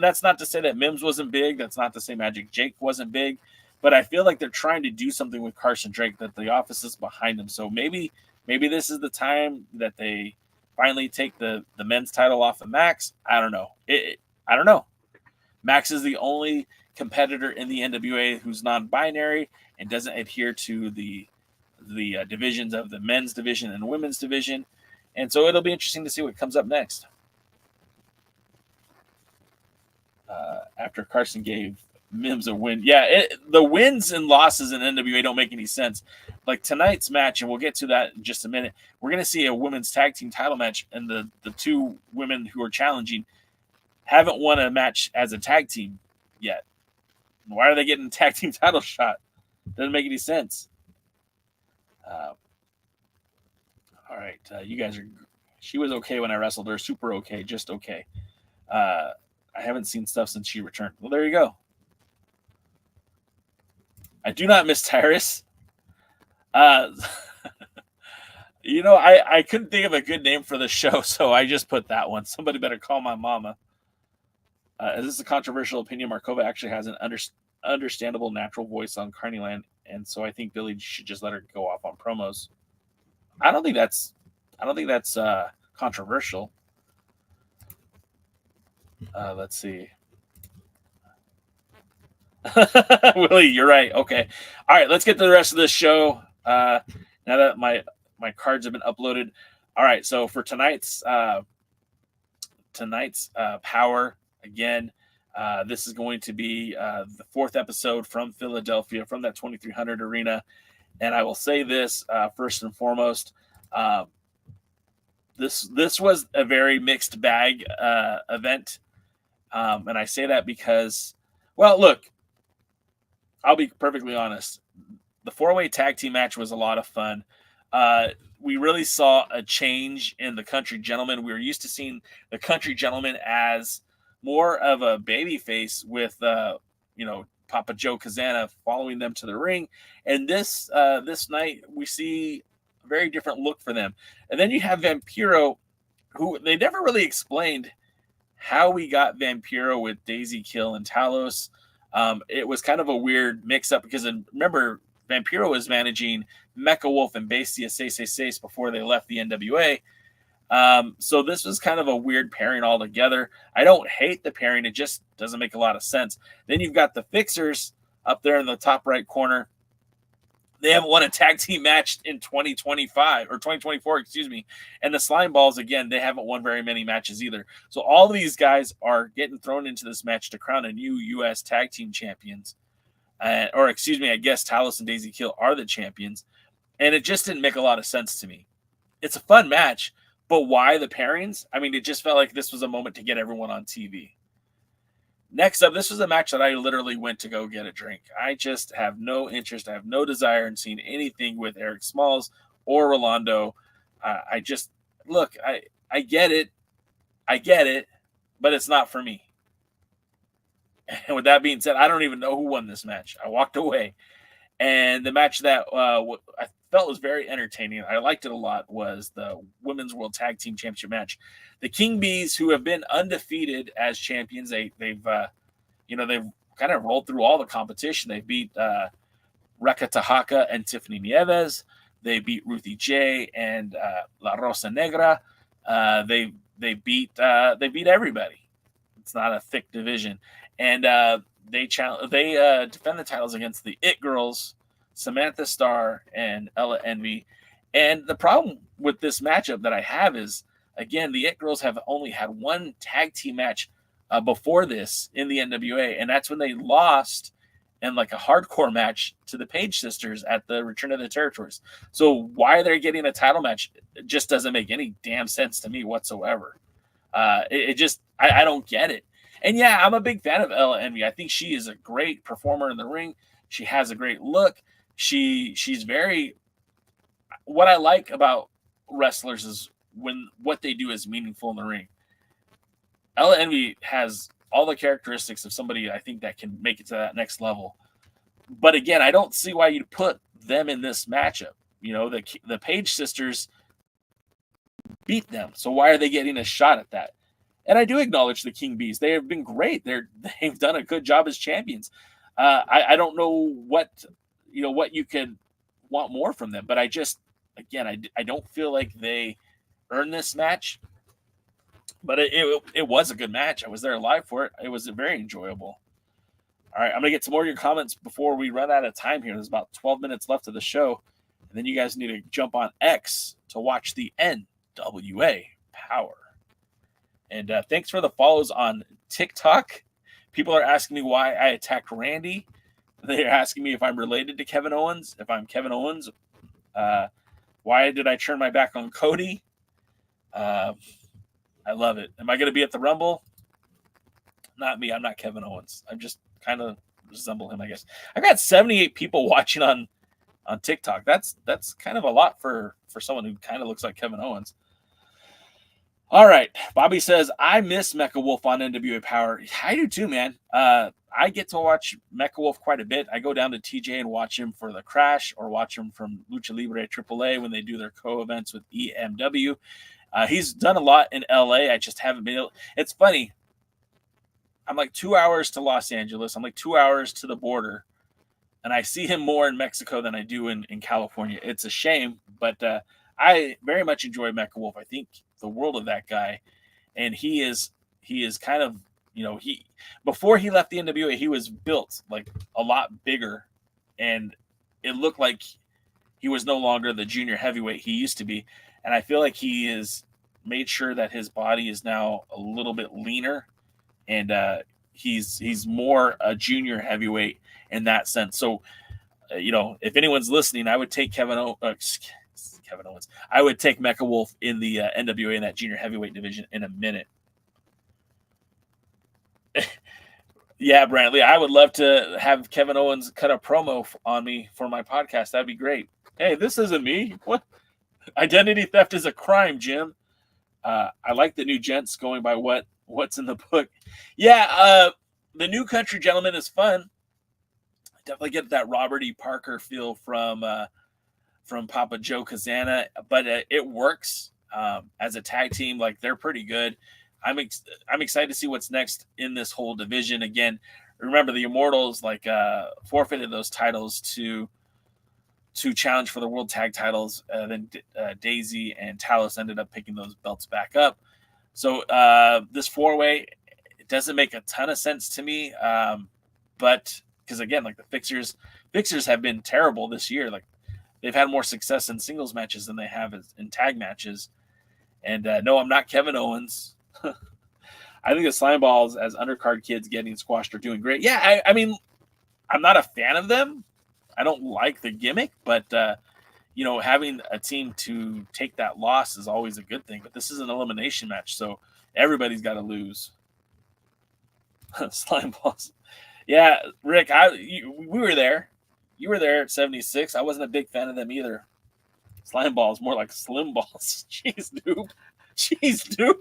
that's not to say that Mims wasn't big. That's not to say Magic Jake wasn't big. But I feel like they're trying to do something with Carson Drake that the office is behind him. So maybe this is the time that they finally take the men's title off of Max. I don't know. I don't know. Max is the only competitor in the NWA who's non-binary and doesn't adhere to the divisions of the men's division and women's division. And so it'll be interesting to see what comes up next. After Carson gave Mims a win. Yeah, the wins and losses in NWA don't make any sense. Like tonight's match, and we'll get to that in just a minute, we're going to see a women's tag team title match, and the two women who are challenging haven't won a match as a tag team yet. Why are they getting a tag team title shot? Doesn't make any sense. All right, you guys are. She was okay when I wrestled her. Super okay, just okay. I haven't seen stuff since she returned. Well, there you go. I do not miss Tyrus. You know, I couldn't think of a good name for the show, so I just put that one. Somebody better call my mama. This is a controversial opinion. Markova actually has an understandable natural voice on Carneyland, and so I think Billy should just let her go off on promos. I don't think that's controversial. Let's see. Willie, you're right. Okay. All right, let's get to the rest of this show. Now that my cards have been uploaded. All right, so for tonight's Power, again, this is going to be the fourth episode from Philadelphia, from that 2300 arena. And I will say this first and foremost. This was a very mixed bag event. And I say that because, well, look, I'll be perfectly honest. The four-way tag team match was a lot of fun. We really saw a change in the Country Gentleman. We were used to seeing the Country Gentleman as more of a baby face with, Papa Joe Kazana following them to the ring. And this night, we see a very different look for them. And then you have Vampiro, who they never really explained how we got Vampiro with Daisy Kill and Talos. It was kind of a weird mix-up because, remember, Vampiro was managing Mecha Wolf and Bestia 666 before they left the NWA. So this was kind of a weird pairing altogether. I don't hate the pairing. It just doesn't make a lot of sense. Then you've got the Fixers up there in the top right corner. They haven't won a tag team match in 2025 or 2024, excuse me. And the Slimeballz, again, they haven't won very many matches either. So all of these guys are getting thrown into this match to crown a new U.S. tag team champions. I guess Talos and Daisy Kill are the champions. And it just didn't make a lot of sense to me. It's a fun match, but why the pairings? I mean, it just felt like this was a moment to get everyone on TV. Next up, this was a match that I literally went to go get a drink. I just have no interest. I have no desire in seeing anything with Eric Smalls or Rolando. I get it. I get it, but it's not for me. And with that being said, I don't even know who won this match. I walked away. And the match that I felt was very entertaining, I liked it a lot, was the Women's World Tag Team Championship match. The King Bees, who have been undefeated as champions, they've kind of rolled through all the competition. They beat Reka Tahaka and Tiffany Nieves. They beat Ruthie J and La Rosa Negra. They beat everybody. It's not a thick division, and they defend the titles against the It Girls, Samantha Starr and Ella Envy. And the problem with this matchup that I have is, again, the It Girls have only had one tag team match before this in the NWA, and that's when they lost in like a hardcore match to the Page Sisters at the Return of the Territories. So why they're getting a title match just doesn't make any damn sense to me whatsoever. I don't get it. And yeah, I'm a big fan of Ella Envy. I think she is a great performer in the ring. She has a great look. She's very, what I like about wrestlers is when what they do is meaningful in the ring. Ella Envy has all the characteristics of somebody I think that can make it to that next level. But again, I don't see why you'd put them in this matchup. You know, the Page Sisters beat them. So why are they getting a shot at that? And I do acknowledge the King Bees. They have been great. They've done a good job as champions. I don't know what you could want more from them, but I don't feel like they earned this match. But it was a good match. I was there live for it. It was very enjoyable. All right, I'm going to get some more of your comments before we run out of time here. There's about 12 minutes left of the show. And then you guys need to jump on X to watch the NWA Power. And thanks for the follows on TikTok. People are asking me why I attacked Randy. They're asking me if I'm related to Kevin Owens, if I'm Kevin Owens. Why did I turn my back on Cody? I love it. Am I going to be at the Rumble? Not me. I'm not Kevin Owens. I just kind of resemble him, I guess. I've got 78 people watching on TikTok. That's kind of a lot for someone who kind of looks like Kevin Owens. All right. Bobby says, I miss Mecha Wolf on NWA Power. I do too, man. I get to watch Mecha Wolf quite a bit. I go down to TJ and watch him for the Crash or watch him from Lucha Libre AAA when they do their co-events with EMW. He's done a lot in LA. I just haven't been able. It's funny. I'm like 2 hours to Los Angeles. I'm like 2 hours to the border. And I see him more in Mexico than I do in California. It's a shame, but I very much enjoy Mecha Wolf. I think the world of that guy. And he is kind of, before he left the NWA, he was built like a lot bigger. And it looked like he was no longer the junior heavyweight he used to be. And I feel like he has made sure that his body is now a little bit leaner, and he's more a junior heavyweight in that sense. So, if anyone's listening, I would take Kevin Owens. I would take Mecha Wolf in the NWA in that junior heavyweight division in a minute. Yeah, Brantley, I would love to have Kevin Owens cut a promo on me for my podcast. That'd be great. Hey, this isn't me. What? Identity theft is a crime, Jim. I like the new gents going by what's in the book. Yeah, the New Country Gentleman is fun. Definitely get that Robert E. Parker feel from Papa Joe Kazana, but it works as a tag team. Like, they're pretty good. I'm excited to see what's next in this whole division. Again, remember the Immortalz forfeited those titles to challenge for the world tag titles. Then Daisy and Talos ended up picking those belts back up. So this four-way, it doesn't make a ton of sense to me. But because again, like the Fixers have been terrible this year. Like, they've had more success in singles matches than they have in tag matches. And no, I'm not Kevin Owens. I think the Slimeballz as undercard kids getting squashed are doing great. Yeah, I mean, I'm not a fan of them. I don't like the gimmick, but having a team to take that loss is always a good thing. But this is an elimination match, so everybody's got to lose. Slimeballz. Yeah, Rick, we were there. You were there at 76. I wasn't a big fan of them either. Slimeballz, more like Slimballs. Jeez, dude.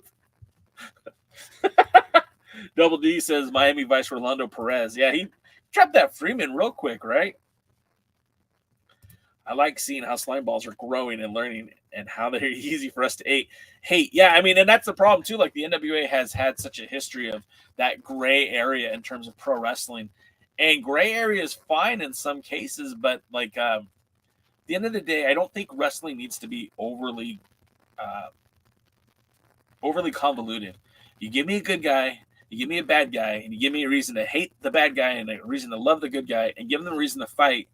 Double D says Miami Vice Rolando Perez. Yeah, he dropped that Freeman real quick, right? I like seeing how Slimeballz are growing and learning and how they're easy for us to hate. Yeah, I mean, and that's the problem too. Like the NWA has had such a history of that gray area in terms of pro wrestling, and gray area is fine in some cases, but like at the end of the day, I don't think wrestling needs to be overly convoluted. You give me a good guy, you give me a bad guy, and you give me a reason to hate the bad guy and a reason to love the good guy, and give them a reason to fight.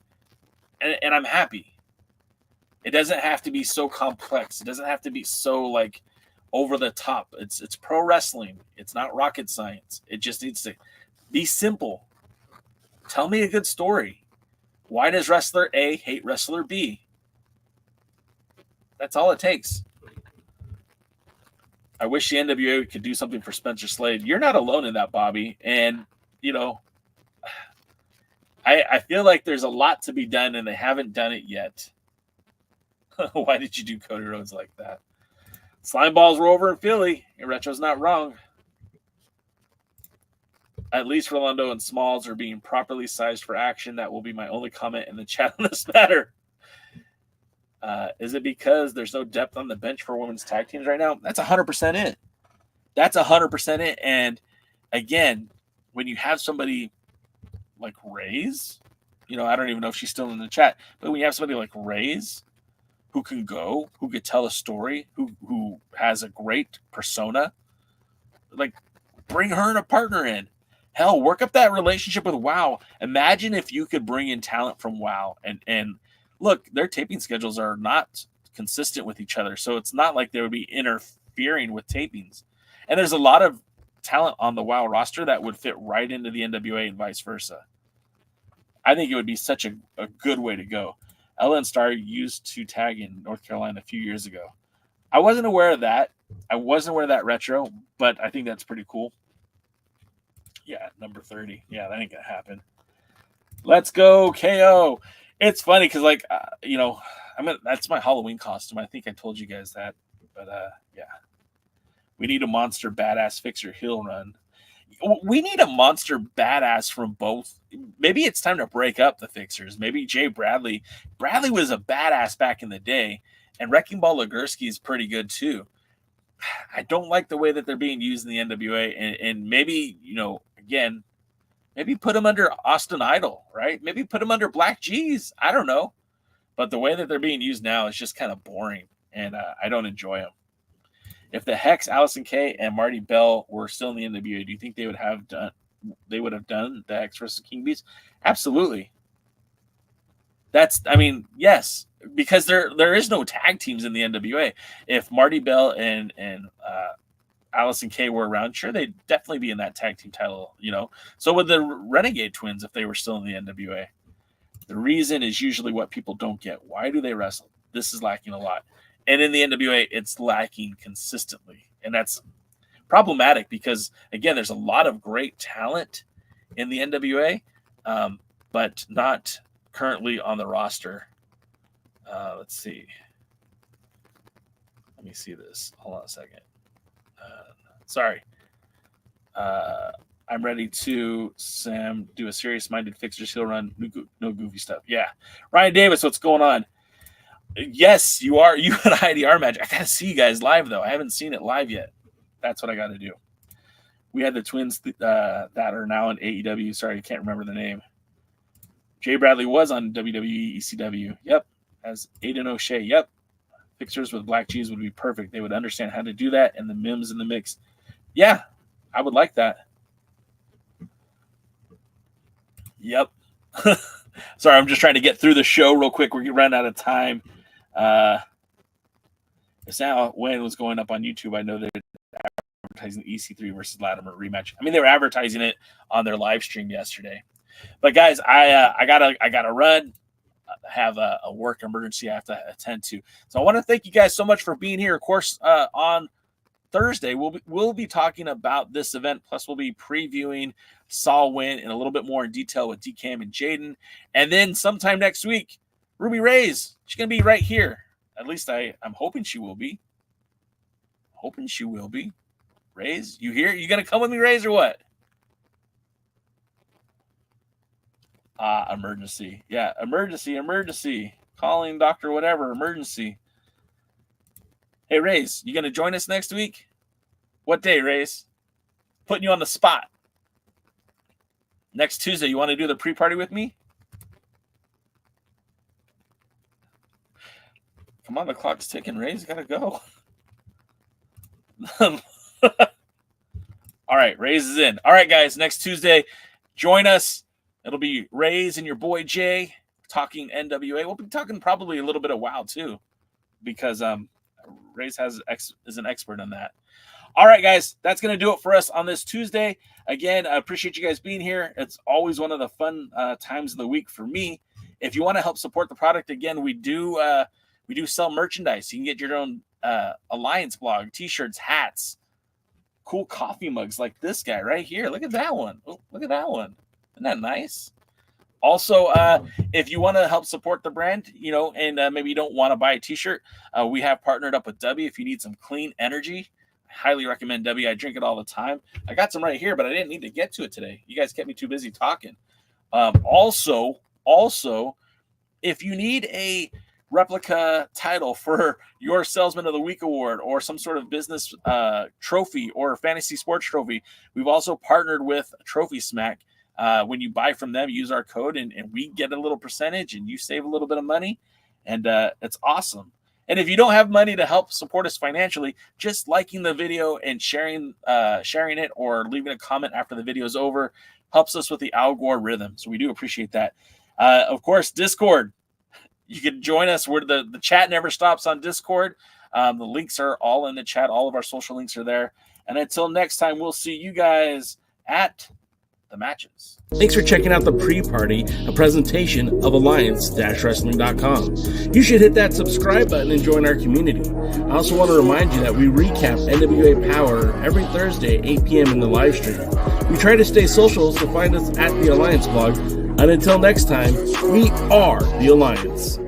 And I'm happy. It doesn't have to be so complex. It doesn't have to be so like over the top. It's pro wrestling. It's not rocket science. It just needs to be simple. Tell me a good story. Why does wrestler A hate wrestler B? That's all it takes. I wish the NWA could do something for Spencer Slade. You're not alone in that, Bobby. And, you know, I feel like there's a lot to be done, and they haven't done it yet. Why did you do Cody Rhodes like that? Slimeballz were over in Philly, and Retro's not wrong. At least Rolando and Smalls are being properly sized for action. That will be my only comment in the chat on this matter. Is it because there's no depth on the bench for women's tag teams right now? That's 100% it. That's 100% it. And again, when you have somebody like Ray's, you know, I don't even know if she's still in the chat, but when you have somebody like Ray's who can go, who could tell a story, who has a great persona, like bring her and a partner in. Hell, work up that relationship with WoW. Imagine if you could bring in talent from WoW and look, their taping schedules are not consistent with each other, so it's not like they would be interfering with tapings. And there's a lot of talent on the WoW roster that would fit right into the NWA and vice versa. I think it would be such a good way to go. Ella and Starr used to tag in North Carolina a few years ago. I wasn't aware of that. I wasn't aware of that, Retro, but I think that's pretty cool. Yeah, number 30. Yeah, that ain't gonna happen. Let's go, KO. It's funny because, like, you know, that's my Halloween costume. I think I told you guys that, but yeah, we need a monster badass fixer heel run. We need a monster badass from both. Maybe it's time to break up the fixers. Maybe Jay Bradley. Bradley was a badass back in the day, and Wrecking Ball Legursky is pretty good too. I don't like the way that they're being used in the NWA, and maybe, you know, again, maybe put them under Austin Idol, right? Maybe put them under Black G's. I don't know. But the way that they're being used now is just kind of boring, and I don't enjoy them. If the Hex, Allison Kay, and Marty Bell were still in the NWA, do you think they would have done the Hex versus King Beez? Absolutely. Yes, because there is no tag teams in the NWA. If Marty Bell and Allison Kay were around, sure, they'd definitely be in that tag team title, you know. So would the Renegade Twins if they were still in the NWA. The reason is usually what people don't get. Why do they wrestle? This is lacking a lot. And in the NWA, it's lacking consistently. And that's problematic because, again, there's a lot of great talent in the NWA, but not currently on the roster. Let's see. Let me see this. Hold on a second. Sorry. I'm ready to, Sam, do a serious-minded fixers heel run. No goofy stuff. Yeah. Ryan Davis, what's going on? Yes, you are. You and IDR match. I got to see you guys live, though. I haven't seen it live yet. That's what I got to do. We had the twins that are now in AEW. Sorry, I can't remember the name. Jay Bradley was on WWE ECW. Yep. As Aiden O'Shea. Yep. Fixers with Black G's would be perfect. They would understand how to do that, and the Mims in the mix. Yeah, I would like that. Yep. Sorry, I'm just trying to get through the show real quick. We're running out of time. It's now when it was going up on YouTube. I know they're advertising EC3 versus Latimer rematch. I mean, they were advertising it on their live stream yesterday. But guys, I gotta run. I have a work emergency I have to attend to. So I want to thank you guys so much for being here. Of course, on Thursday, we'll be talking about this event. Plus, we'll be previewing Saw Win in a little bit more in detail with DCam and Jaden. And then sometime next week, Ruby Ray's. She's going to be right here. At least I'm hoping she will be. Ray's, you here? You going to come with me, Ray's, or what? Emergency. Yeah, emergency. Calling Dr. Whatever, emergency. Hey, Rays, you going to join us next week? What day, Rays? Putting you on the spot. Next Tuesday, you want to do the pre-party with me? Come on, the clock's ticking. Rays, got to go. All right, Rays is in. All right, guys, next Tuesday, join us. It'll be Rays and your boy Jay talking NWA. We'll be talking probably a little bit of WoW too, because Rays is an expert on that. All right, guys, that's going to do it for us on this Tuesday. Again, I appreciate you guys being here. It's always one of the fun times of the week for me. If you want to help support the product, again, we do sell merchandise. You can get your own Alliance blog, T-shirts, hats, cool coffee mugs like this guy right here. Look at that one. Oh, look at that one. Isn't that nice? Also, if you want to help support the brand, and maybe you don't want to buy a T-shirt, we have partnered up with W. If you need some clean energy, I highly recommend W. I drink it all the time. I got some right here, but I didn't need to get to it today. You guys kept me too busy talking. Also, if you need a replica title for your Salesman of the Week award or some sort of business trophy or fantasy sports trophy, we've also partnered with Trophy Smack. When you buy from them, use our code and we get a little percentage and you save a little bit of money, and it's awesome. And if you don't have money to help support us financially, just liking the video and sharing it or leaving a comment after the video is over helps us with the algorithm. So we do appreciate that. Of course, Discord. You can join us where the chat never stops on Discord. The links are all in the chat. All of our social links are there. And until next time, we'll see you guys at the matches. Thanks for checking out the pre-party, a presentation of Alliance-Wrestling.com. You should hit that subscribe button and join our community. I also want to remind you that we recap NWA POWERRR every Thursday at 8 p.m. in the live stream. We try to stay social, so find us at the Alliance blog. And until next time, we are the Alliance.